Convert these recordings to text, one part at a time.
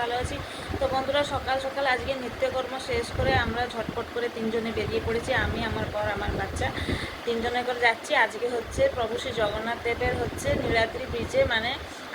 ভালো আছি। তো বন্ধুরা, সকাল সকাল আজকে নিত্যকর্ম শেষ করে আমরা ঝটপট করে তিনজনে বেরিয়ে পড়েছি। আমি, আমার বর, আমার বাচ্চা, তিনজনে করে যাচ্ছি। আজকে হচ্ছে প্রভু শ্রী জগন্নাথ দেবের হচ্ছে নীলাদ্রি ব্রিজে, মানে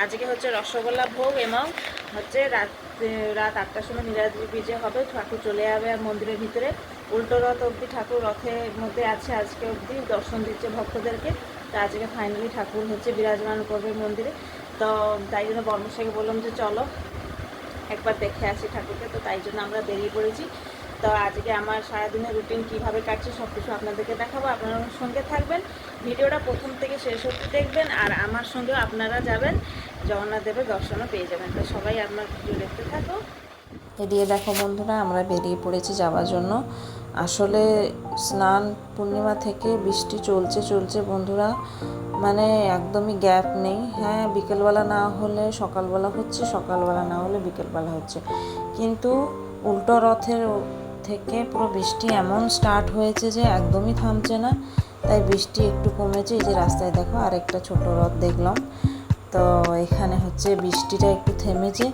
আজকে হচ্ছে রসগোল্লা ভোগ এবং হচ্ছে রাত 8টার সময় নীলাদ্রি ব্রিজে হবে। ঠাকুর চলে যাবে মন্দিরের ভিতরে। উল্টো রথ অবধি ঠাকুর রথের মধ্যে আছে, আজকে অবধি দর্শন দিচ্ছে ভক্তদেরকে। তো আজকে ফাইনালি ঠাকুর হচ্ছে বিরাজমান করবে মন্দিরে। তো তাই জন্য বর্মশাইকে বললাম যে চলো একবার দেখে আসি ঠাকুরকে। তো তাই জন্য আমরা বেরিয়ে পড়েছি। তো আজকে আমার সারাদিনের রুটিন কীভাবে কাটছে সব কিছু আপনাদেরকে দেখাবো। আপনারা আমার সঙ্গে থাকবেন, ভিডিওটা প্রথম থেকে শেষ অবধি দেখবেন, আর আমার সঙ্গেও আপনারা যাবেন, জগন্নাথ দেবের দর্শনও পেয়ে যাবেন। তো সবাই আমার ভিডিও দেখতে থাকো। এদিকে দেখো বন্ধুরা, আমরা বেরিয়ে পড়েছি যাওয়ার জন্য। আসলে স্নান পূর্ণিমা থেকে বৃষ্টি চলছে বন্ধুরা, মানে একদমই গ্যাপ নেই। হ্যাঁ, বিকেলবেলা না হলে সকালবেলা হচ্ছে, সকালবেলা না হলে বিকেলবেলা হচ্ছে, কিন্তু উল্টো রথের থেকে পুরো বৃষ্টি এমন স্টার্ট হয়েছে যে একদমই থামছে না। তাই বৃষ্টি একটু কমেছে। এই যে রাস্তায় দেখো আরেকটা ছোট রথ দেখলাম। তো এখানে হচ্ছে বৃষ্টিটা একটু থেমেছে,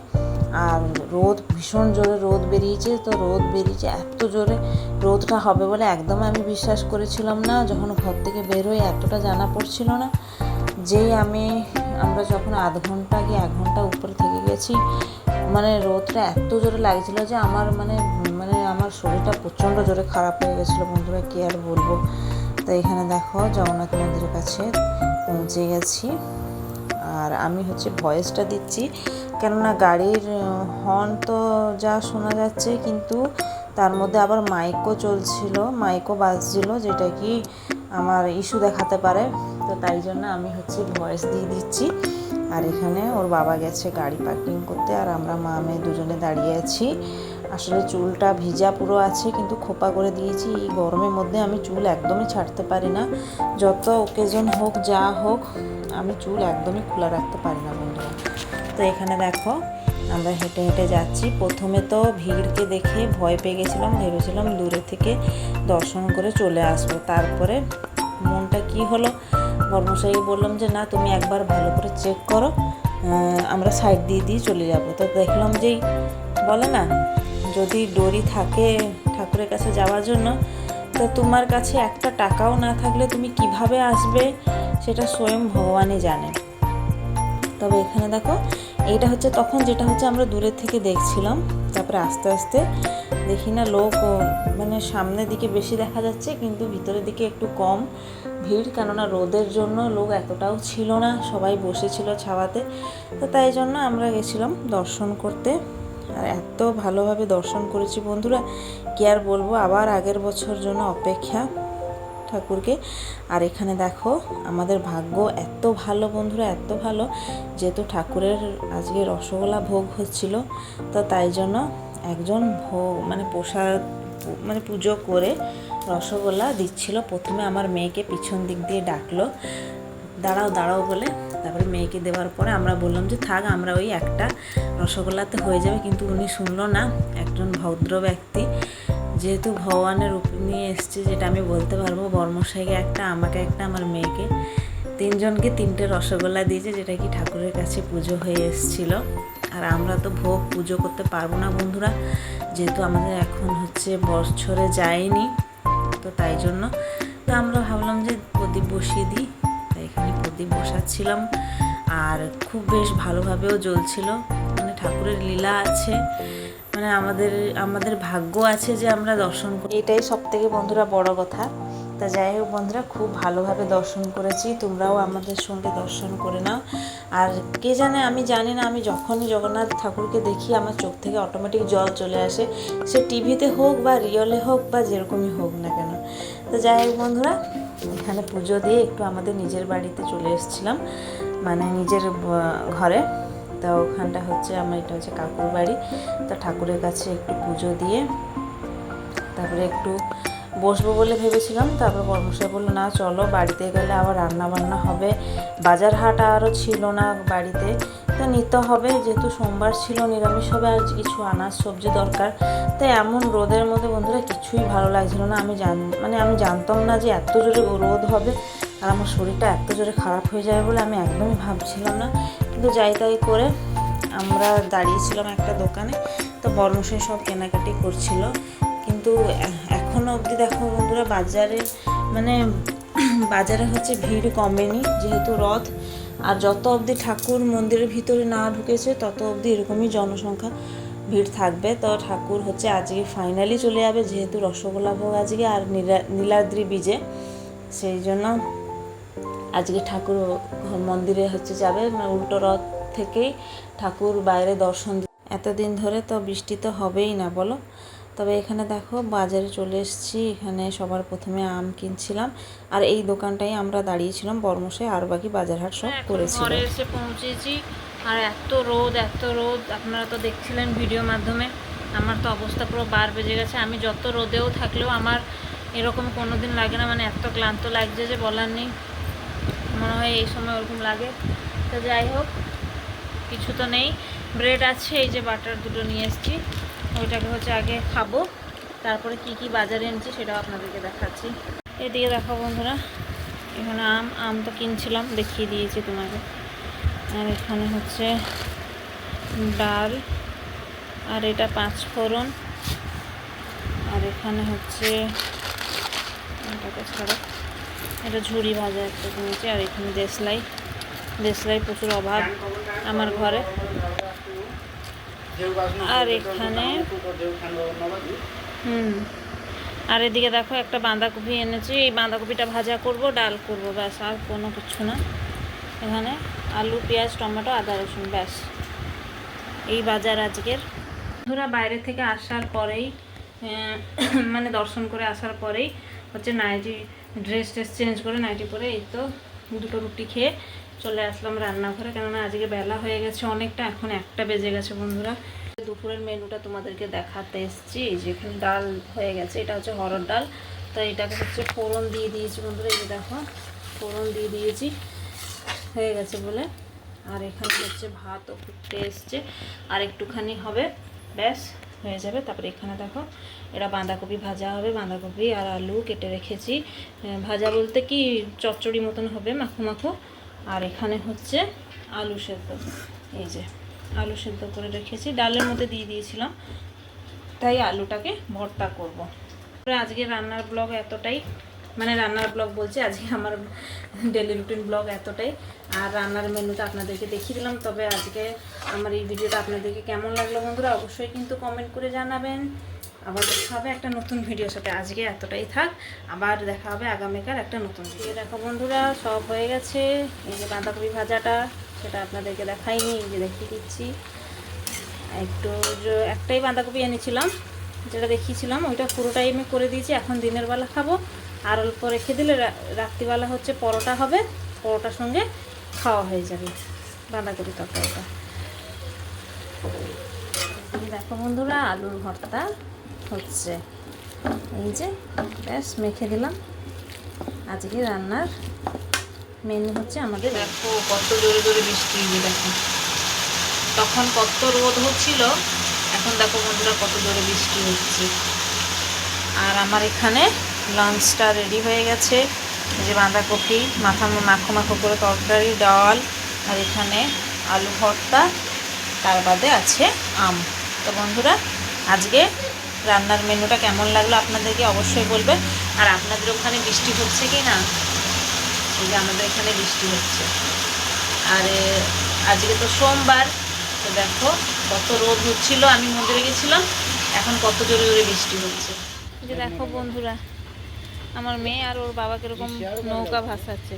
আর রোদ ভীষণ জোরে রোদ বেরিয়েছে। তো রোদ বেরিয়েছে এত জোরে, রোদটা হবে বলে একদম আমি বিশ্বাস করেছিলাম না। যখন ঘর থেকে বেরোই এতটা জানা পড়ছিল না। যেই আমরা যখন আধ ঘন্টা কি 1 ঘন্টা উপরে থেকে গেছি, মানে রোদটা এত জোরে লাগছিল যে আমার মানে আমার শরীরটা প্রচণ্ড জোরে খারাপ হয়ে গেছিলো বন্ধুরা, কি আর বলবো। তো এখানে দেখো জগন্নাথ মন্দিরের কাছে পৌঁছে গেছি, আর আমি হচ্ছে ভয়েসটা দিচ্ছি কেননা গাড়ির হর্ন তো যা শোনা যাচ্ছে, কিন্তু তার মধ্যে আবার মাইকও চলছিল, মাইকও বাজছিল, যেটা কি আমার ইস্যু দেখাতে পারে। তো তাই জন্য আমি হচ্ছে ভয়েস দিয়ে দিচ্ছি। আর এখানে ওর বাবা গেছে গাড়ি পার্কিং করতে, আর আমরা মা মেয়ে দুজনে দাঁড়িয়ে আছি। আসলে চুলটা ভিজা পুরো আছে, কিন্তু খোপা করে দিয়েছি। এই গরমের মধ্যে আমি চুল একদমই ছাড়তে পারি না, যত ওকেজন হোক যা হোক, আমি চুল একদমই খোলা রাখতে পারি না বন্ধুরা। তো এখানে দেখো আমরা হেঁটে হেঁটে যাচ্ছি। প্রথমে তো ভিড়কে দেখে ভয় পেয়ে গেছিলাম, ভেবেছিলাম দূরে থেকে দর্শন করে চলে আসবো। তারপরে মনটা কি হলো, বর্মশাইকে বললাম যে না, তুমি একবার ভালো করে চেক করো, আমরা সাইড দিয়ে চলে যাব। তো দেখলাম যেই বলে না, যদি ডোরি থাকে ঠাকুরের কাছে যাওয়ার জন্য, তো তোমার কাছে একটা টাকাও না থাকলে তুমি কিভাবে আসবে সেটা স্বয়ং ভগবানই জানে। তবে এখানে দেখো এইটা হচ্ছে তখন যেটা হচ্ছে আমরা দূরের থেকে দেখছিলাম। তারপরে আস্তে আস্তে দেখি না লোক, মানে সামনের দিকে বেশি দেখা যাচ্ছে, কিন্তু ভিতরের দিকে একটু কম ভিড়, কেননা রোদের জন্য লোক এতটাও ছিল না, সবাই বসেছিল ছাওয়াতে। তো তাই জন্য আমরা গেছিলাম দর্শন করতে, আর এত ভালোভাবে দর্শন করেছি বন্ধুরা, কি আর বলবো। আবার আগের বছর জন্য অপেক্ষা ঠাকুরকে। আর এখানে দেখো আমাদের ভাগ্য এত ভালো বন্ধুরা, এত ভালো, যেহেতু ঠাকুরের আজকে রসগোল্লা ভোগ হচ্ছিল, তো তাই জন্য একজন ভোগ মানে প্রসাদ মানে পুজো করে রসগোল্লা দিচ্ছিল। প্রথমে আমার মেয়েকে পিছন দিক দিয়ে ডাকলো, দাঁড়াও দাঁড়াও বলে। তারপরে মেয়েকে দেওয়ার পরে আমরা বললাম যে থাক, আমরা ওই একটা রসগোল্লাতে হয়ে যাবে, কিন্তু উনি শুনলো না। একজন ভদ্র ব্যক্তি, যেহেতু ভগবানের রূপ নিয়ে এসছে, যেটা আমি বলতে পারবো, বর্মশাইকে একটা, আমাকে একটা, আমার মেয়েকে, তিনজনকে 3টে রসগোল্লা দিয়েছে, যেটা কি ঠাকুরের কাছে পুজো হয়ে এসছিল। আর আমরা তো ভোগ পুজো করতে পারবো না বন্ধুরা, যেহেতু আমাদের এখন হচ্ছে বছরে যায়নি, তো তাই জন্য তো আমরা ভাবলাম যে প্রদীপ বসিয়ে দিই। তাই এখানে প্রদীপ বসাচ্ছিলাম, আর খুব বেশ ভালোভাবেও জ্বলছিল। মানে ঠাকুরের লীলা আছে, মানে আমাদের ভাগ্য আছে যে আমরা দর্শন করি, এটাই সব থেকে বন্ধুরা বড় কথা। তা যাই হোক বন্ধুরা, খুব ভালোভাবে দর্শন করেছি, তোমরাও আমাদের সঙ্গে দর্শন করে নাও। আর কে জানে, আমি জানি না, আমি যখনই জগন্নাথ ঠাকুরকে দেখি আমার চোখ থেকে অটোমেটিক জল চলে আসে, সে টিভিতে হোক বা রিয়েলে হোক বা যেরকমই হোক না কেন। তো যাই হোক বন্ধুরা, এখানে পুজো দিয়ে একটু আমাদের নিজের বাড়িতে চলে এসেছিলাম, মানে নিজের ঘরে। তো ওখানটা হচ্ছে এটা হচ্ছে কাকুর বাড়ি। তো ঠাকুরের কাছে একটু পুজো দিয়ে তারপরে একটু বসবো বলে ভেবেছিলাম। তারপর বর্মশাই বললো না চলো, বাড়িতে গেলে আবার রান্না বান্না হবে, বাজার হাট আরও ছিল না বাড়িতে, তো নিতে হবে, যেহেতু সোমবার ছিল, নিরামিষ হবে, আর কিছু আনাজ সবজি দরকার। তাই এমন রোদের মধ্যে বন্ধুরা কিছুই ভালো লাগছিল না। আমি জানতাম না যে এত জোরে রোদ হবে, আর আমার শরীরটা এত জোরে খারাপ হয়ে যাবে বলে আমি একদমই ভাবছিলাম না। কিন্তু যাই তাই করে আমরা দাঁড়িয়েছিলাম একটা দোকানে, তো বর্মশাই সব কেনাকাটি করছিল। কিন্তু এখনও অবধি দেখো বন্ধুরা বাজারে হচ্ছে ভিড় কমেনি, যেহেতু রথ। আর যত অবধি ঠাকুর মন্দিরের ভিতরে না ঢুকেছে তত অবধি এরকমই জনসংখ্যা ভিড় থাকবে। তো ঠাকুর হচ্ছে আজকে ফাইনালি চলে যাবে, যেহেতু রসগোল্লা ভোগ আজকে আর নীলাদ্রি বীজে, সেই জন্য আজকে ঠাকুর মন্দিরে হচ্ছে যাবে, উল্টো রথ থেকেই ঠাকুর বাইরে দর্শন। এতদিন ধরে তো বৃষ্টি তো হবেই না বলো। তবে এখানে দেখো বাজারে চলে এসেছি, এখানে সবার প্রথমে আম কিনছিলাম, আর এই দোকানটাই আমরা দাঁড়িয়েছিলাম বর্মশাই, আর বাকি বাজারহাট সব করেছিল। ঘরে এসে পৌঁছেছি, আর এত রোদ আপনারা তো দেখছিলেন ভিডিওর মাধ্যমে। আমার তো অবস্থা পুরো বার বেজে গেছে। আমি যত রোদেও থাকলেও আমার এরকম কোনো দিন লাগে না, মানে এত ক্লান্ত লাগছে যে বলার নেই। মনে হয় এই সময় ওরকম লাগে। তো যাই হোক, কিছু তো নেই, ব্রেড আছে, এই যে বাটার দুটো নিয়ে এসেছি, ওইটাকে হচ্ছে আগে খাবো, তারপরে কি কি বাজারে এনেছি সেটাও আপনাদেরকে দেখাচ্ছি। এদিকে দেখো বন্ধুরা, এখানে আম তো কিনছিলাম, দেখিয়ে দিয়েছি তোমাকে। আর এখানে হচ্ছে ডাল, আর এটা 5 ফোড়ন, আর এখানে হচ্ছে এটা ঝুড়ি ভাজা একটা কিনেছি, আর এখানে দেশলাই প্রচুর অভাব আমার ঘরে। আর এখানে আর এদিকে দেখো একটা বাঁধাকপি এনেছি, এই বাঁধাকপিটা ভাজা করব, ডাল করব, ব্যাস, আর কোনো কিছু না। এখানে আলু, পেঁয়াজ, টমেটো, আদা, রসুন, ব্যাস, এই বাজার আজকের। বন্ধুরা বাইরে থেকে আসার পরেই মানে দর্শন করে আসার পরেই হচ্ছে ড্রেস চেঞ্জ করে নাইটি পরে এই তো দুটো রুটি খেয়ে চলে আসলাম রান্নাঘরে, কেননা আজকে বেলা হয়ে গেছে অনেকটা, এখন 1টা বেজে গেছে বন্ধুরা। দুপুরের মেনুটা তোমাদেরকে দেখাতে এসেছি। যেখানে ডাল হয়ে গেছে, এটা হচ্ছে হরড় ডাল, তো এটাকে হচ্ছে ফোড়ন দিয়ে দিয়েছি বন্ধুরা, এই যে দেখো ফোড়ন দিয়ে দিয়েছি হয়ে গেছে বলে। আর এখানে হচ্ছে ভাতও ফুটতে এসছে, আর একটুখানি হবে, ব্যাস হয়ে যাবে। তারপরে এখানে দেখো এটা বাঁধাকপি ভাজা হবে, বাঁধাকপি আর আলু কেটে রেখেছি, ভাজা বলতে কি চচ্চড়ি মতন হবে, মাখো মাখো। আর এখানে হচ্ছে আলু সেদ্ধ, এই যে আলু সেদ্ধ করে রেখেছি, ডালের মধ্যে দিয়ে দিয়েছিলাম, তাই আলুটাকে ভর্তা করব। আজকে রান্নার ব্লগ এতটাই, মানে রান্নার ব্লগ বলছি, আজকে আমার ডেলি রুটিন ব্লগ এতটাই। আর রান্নার মেনুটা আপনাদেরকে দেখিয়ে দিলাম। তবে আজকে আমার এই ভিডিওটা আপনাদেরকে কেমন লাগলো বন্ধুরা অবশ্যই কিন্তু কমেন্ট করে জানাবেন। আবার দেখা হবে একটা নতুন ভিডিওর সাথে। আজকে এতটাই থাক, আবার দেখা হবে আগামীকাল একটা নতুন ভিডিও। দেখো বন্ধুরা সব হয়ে গেছে, এই যে বাঁধাকপি ভাজাটা, সেটা আপনাদেরকে দেখাইনি, এই যে দেখিয়ে দিচ্ছি। একটাই বাঁধাকপি এনেছিলাম, যেটা দেখিয়েছিলাম, ওইটা পুরোটাই আমি করে দিয়েছি। এখন দিনের বেলা খাবো, আর অল্প রেখে দিলে রাত্রিবেলা হচ্ছে পরোটা হবে, পরোটার সঙ্গে খাওয়া হয়ে যাবে বাঁধাকপি তরকারিটা। দেখো বন্ধুরা আলুর ভর্তা হচ্ছে, এই যে ব্যাস মেখে দিলাম। আজকে রান্নার মেনু হচ্ছে আমাদের। দেখো কত জোরে জোরে বৃষ্টি, দেখো তখন কত রোদ হচ্ছিল, এখন দেখো বন্ধুরা কত জোরে বৃষ্টি হচ্ছে। আর আমার এখানে লাঞ্চটা রেডি হয়ে গেছে, এই যে বাঁধাকপি মাখো মাখো করে তরকারি, ডাল, আর এখানে আলু ভর্তা, তার বাদে আছে আম। তো বন্ধুরা আজকে রান্নার মেনুটা কেমন লাগলো আপনাদেরকে অবশ্যই বলবেন। আর আপনাদের ওখানে বৃষ্টি হচ্ছে কি না? এই যে আমাদের এখানে বৃষ্টি হচ্ছে। আর আজকে তো সোমবার, তো দেখো কত রোদ হচ্ছিল, আমি মন্দিরে গেছিলাম, এখন কত জোরে জোরে বৃষ্টি হচ্ছে। যে দেখো বন্ধুরা আমার মেয়ে আর ওর বাবা কিরকম নৌকা ভাসাচ্ছে,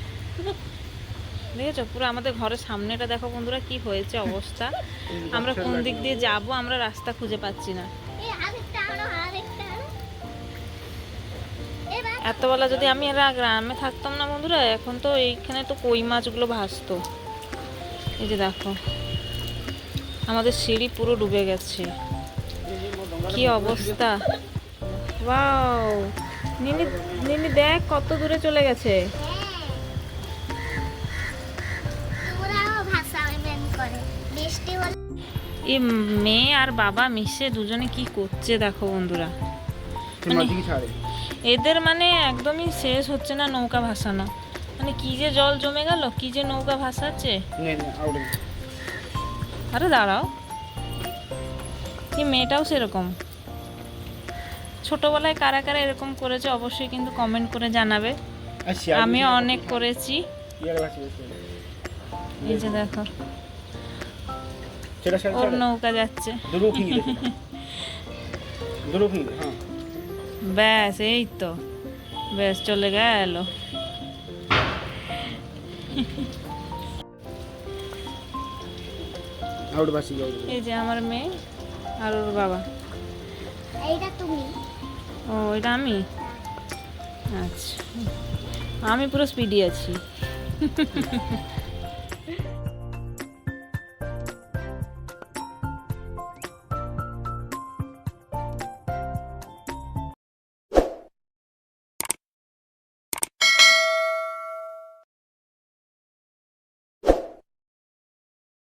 দেখেছো? পুরো আমাদের ঘরের সামনেটা দেখো বন্ধুরা কি হয়েছে অবস্থা। আমরা কোন দিক দিয়ে যাব, আমরা রাস্তা খুঁজে পাচ্ছি না। এতবেলা যদি আমি গ্রামে থাকতাম না বন্ধুরা, এখন তো এইখানে তো কই মাছগুলো ভাসতো। এই যে দেখো আমাদের সিঁড়ি পুরো ডুবে গেছে, কি অবস্থা। ওয়াও নিনি দেখ কত দূরে চলে গেছে। এই মেয়ে আর বাবা মিশে দুজনে কি করছে দেখো বন্ধুরা, মানে এদের মানে একদমই শেষ হচ্ছে না নৌকা ভাসানো। মানে কি যে জল জমে গেল, কি যে নৌকা ভাসাচ্ছে। আরে দাঁড়াও, কি মেয়েটাও সেরকম। ছোটবেলায় কারা কারা এরকম করেছে অবশ্যই কিন্তু কমেন্ট করে জানাবে। আমি অনেক করেছি। এই যে দেখো ওর নৌকা যাচ্ছে। ব্যাস এই তো, ব্যাস চলে গেল। এই যে আমার মেয়ে আর ওর বাবা। এইটা তুমি। ও এটা আমি? আচ্ছা, আমি পুরো স্পিডি আছি।